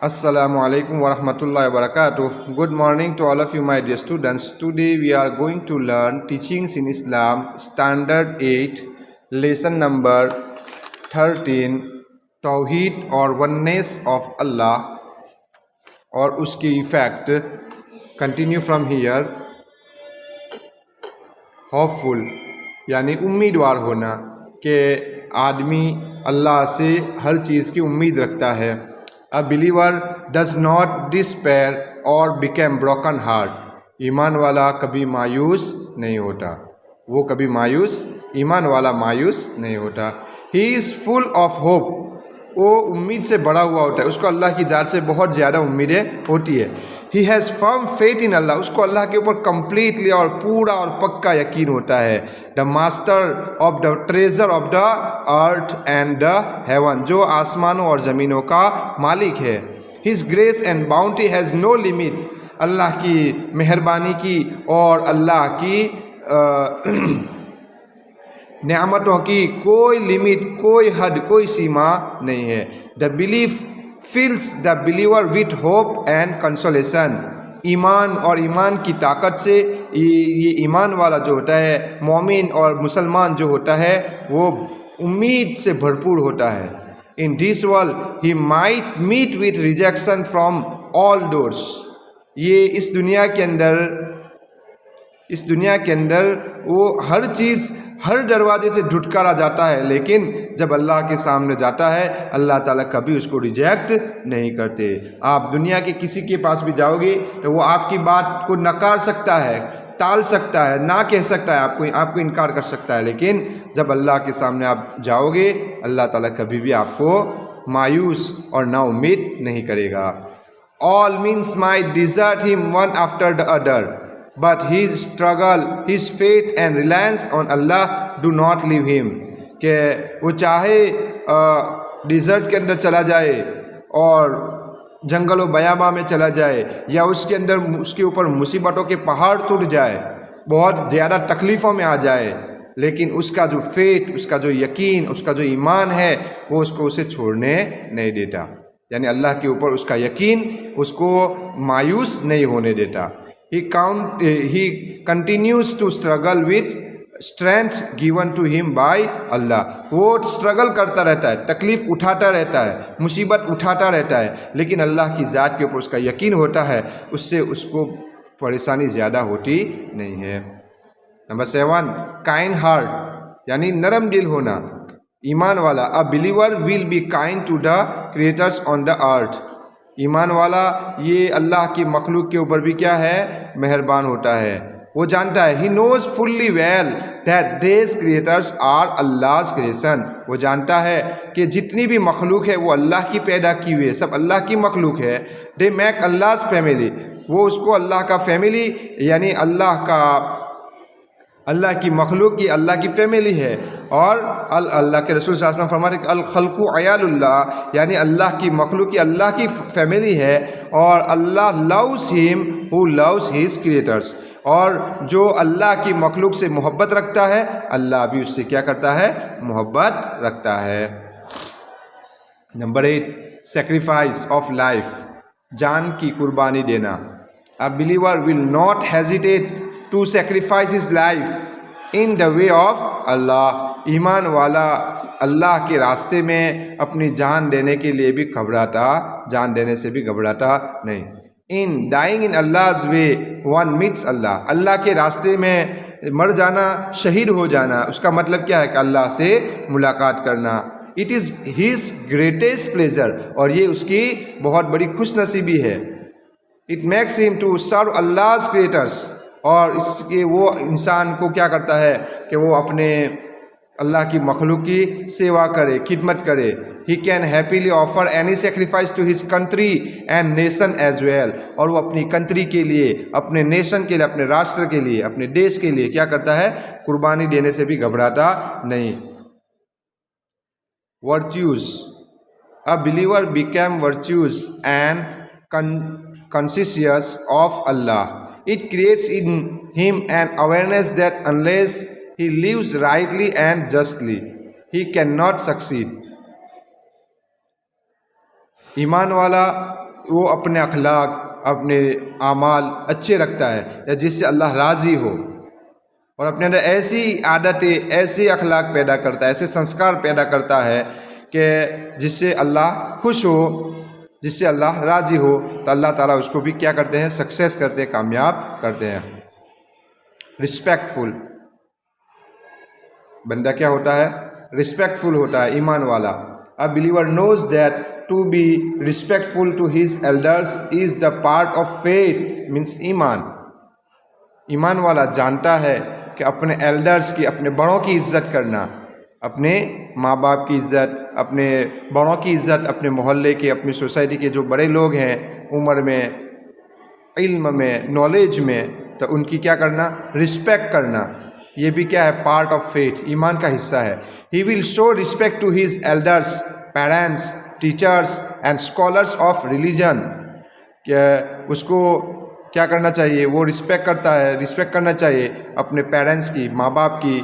Assalamu alaikum wa rahmatullahi wa barakatuh. Good morning to all of you, my dear students. Today we are going to learn Teachings in Islam, Standard 8, Lesson number 13, Tawheed or Oneness of Allah और उसकी effect. Continue from here. Hopeful यानी उम्मीदवार होना कि आदमी अल्लाह से हर चीज़ की उम्मीद रखता है. A believer does not despair or become broken heart. ईमान वाला कभी मायूस नहीं होता. वो कभी मायूस, ईमान वाला मायूस नहीं होता. He is full of hope. वो उम्मीद से बड़ा हुआ होता है. उसको अल्लाह की ज़ात से बहुत ज़्यादा उम्मीदें होती है. He has firm faith in Allah. उसको अल्लाह के ऊपर completely और पूरा और पक्का यकीन होता है. The master of the treasure of the earth and the heaven. जो आसमानों और ज़मीनों का मालिक है. His grace and bounty has no limit. अल्लाह की मेहरबानी की और अल्लाह की नेमतों की कोई लिमिट, कोई हद, कोई सीमा नहीं है. The belief fills the believer with hope and consolation. ईमान और ईमान की ताकत से ये ईमान वाला जो होता है, मोमिन और मुसलमान जो होता है, वो उम्मीद से भरपूर होता है. In this world he might meet with rejection from all doors. ये इस दुनिया के अंदर वो हर चीज़, हर दरवाजे से धुटकारा जाता है, लेकिन जब अल्लाह के सामने जाता है, अल्लाह ताला कभी उसको रिजेक्ट नहीं करते. आप दुनिया के किसी के पास भी जाओगे तो वो आपकी बात को नकार सकता है, टाल सकता है, ना कह सकता है, आपको इनकार कर सकता है, लेकिन जब अल्लाह के सामने आप जाओगे, अल्लाह ताला कभी भी आपको मायूस और ना उम्मीद नहीं करेगा. All means might desert him one after the other, but his struggle, his faith and reliance on Allah do not leave him. कि वो चाहे डिज़र्ट के अंदर चला जाए और जंगलों बयाबा में चला जाए, या उसके अंदर उसके ऊपर मुसीबतों के पहाड़ टूट जाए, बहुत ज़्यादा तकलीफ़ों में आ जाए, लेकिन उसका जो फेथ, उसका जो यकीन, उसका जो ईमान है, वो उसको उसे छोड़ने नहीं देता. यानी अल्लाह के ऊपर उसका यकीन उसको मायूस नहीं होने देता. He continues to struggle with strength given to him by Allah. वो स्ट्रगल करता रहता है, तकलीफ़ उठाता रहता है, मुसीबत उठाता रहता है, लेकिन अल्लाह की ज़ात के ऊपर उसका यकीन होता है, उससे उसको परेशानी ज़्यादा होती नहीं है. नंबर 7, काइंड हार्ट यानी नरम दिल होना. ईमान वाला, a believer will be kind to the creators on the earth. ईमान वाला ये अल्लाह की मखलूक के ऊपर भी क्या है, मेहरबान होता है. वो जानता है, he knows fully well that these creators are Allah's creation. वो जानता है कि जितनी भी मखलूक है वो अल्लाह की पैदा की हुई है, सब अल्लाह की मखलूक है. दे मेक अल्लाह's फैमिली. वो उसको अल्लाह का फैमिली यानी अल्लाह की मखलूक की अल्लाह की फैमिली है. और अल्लाह के रसूल सल्लल्लाहु अलैहि वसल्लम फरमाते हैं अल खल्कु अयालुल्लाह, यानी अल्लाह की मखलूक की अल्लाह की फैमिली है. और Allah loves him who loves his creators. और जो अल्लाह की मखलूक से मोहब्बत रखता है, अल्लाह भी उससे क्या करता है, मोहब्बत रखता है. Number 8, sacrifice of life. जान की कुर्बानी देना. अ believer will not hesitate to sacrifice his life in the way of Allah. ईमान वाला अल्लाह के रास्ते में अपनी जान देने के लिए भी घबराता, जान देने से भी घबराता नहीं. In dying in Allah's way one meets Allah. अल्लाह के रास्ते में मर जाना, शहीद हो जाना, उसका मतलब क्या है कि अल्लाह से मुलाकात करना. It is his greatest pleasure. और ये उसकी बहुत बड़ी खुशनसीबी है. It makes him to serve Allah's creators. और इसके वो इंसान को क्या करता है कि वो अपने अल्लाह की मखलूक की सेवा करे, खिदमत करे. He can happily offer any sacrifice to his country and nation as well. और वो अपनी कंट्री के लिए, अपने नेशन के लिए, अपने राष्ट्र के लिए, अपने देश के लिए क्या करता है, कुर्बानी देने से भी घबराता नहीं. Virtues. A believer become virtues and conscious of Allah. It creates in him an awareness that unless he lives rightly and justly, he cannot succeed. ईमान वाला وہ اپنے اخلاق اپنے اعمال اچھے رکھتا ہے یا جس سے اللہ راضی ہو، اور اپنے اندر ایسی عادتیں ایسے اخلاق پیدا کرتا ہے، ایسے سنسکار پیدا کرتا ہے کہ جس سے اللہ خوش ہو، جس سے اللہ راضی ہو، تو اللہ تعالیٰ اس کو بھی کیا کرتے ہیں؟ سکسیس کرتے ہیں، کامیاب کرتے ہیں۔ رسپیکٹ فل بندہ کیا ہوتا ہے؟ رسپیکٹ فل ہوتا ہے، ایمان والا۔ A believer knows that to be respectful to his elders is the part of faith, means ایمان۔ ایمان والا جانتا ہے کہ اپنے ایلڈرز کی، اپنے بڑوں کی عزت کرنا، اپنے ماں باپ کی عزت، اپنے بڑوں کی عزت، اپنے محلے کے، اپنی سوسائٹی کے جو بڑے لوگ ہیں عمر میں، علم میں، نالج میں، تو ان کی کیا کرنا؟ رسپیکٹ کرنا۔ یہ بھی کیا ہے؟ پارٹ آف فیتھ، ایمان کا حصہ ہے۔ He will show respect to his elders, parents, teachers and scholars of religion, کہ اس کو کیا کرنا چاہیے؟ وہ رسپیکٹ کرتا ہے، رسپیکٹ کرنا چاہیے اپنے پیرنٹس کی، ماں باپ کی،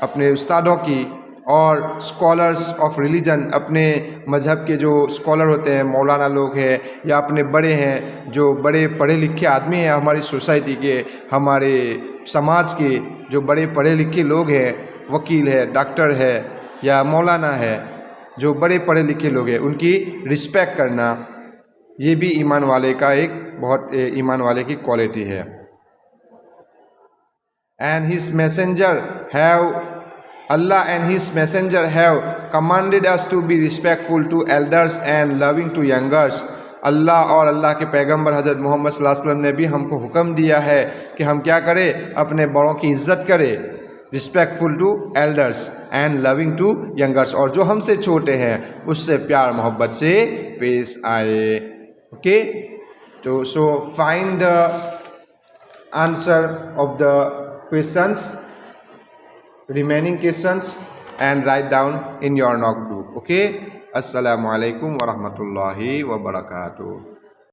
اپنے استادوں کی، اور اسکالرس آف ریلیجن، اپنے مذہب کے جو اسکالر ہوتے ہیں، مولانا لوگ ہیں یا اپنے بڑے ہیں، جو بڑے پڑھے لکھے آدمی ہیں ہماری سوسائٹی کے، ہمارے سماج کے جو بڑے پڑھے لکھے لوگ ہیں، وکیل ہے، ڈاکٹر ہے یا مولانا ہے، جو بڑے پڑھے لکھے لوگ ہیں، ان کی رسپیکٹ کرنا، یہ بھی ایمان والے کا ایک بہت ایمان والے کی کوالٹی ہے۔ And his messenger have Allah and his messenger have commanded us to be respectful to elders and loving to youngers۔ اللہ اور اللہ کے پیغمبر حضرت محمد صلی اللہ علیہ وسلم نے بھی ہم کو حکم دیا ہے کہ ہم کیا کریں؟ اپنے بڑوں کی عزت کریں، respectful to elders and loving to youngers, اور جو ہم سے چھوٹے ہیں اس سے پیار محبت سے پیش آئے۔ اوکے، تو so find the answer of the questions, remaining questions, and write down in your notebook. Okay, assalamu alaikum wa rahmatullahi wa barakatuh.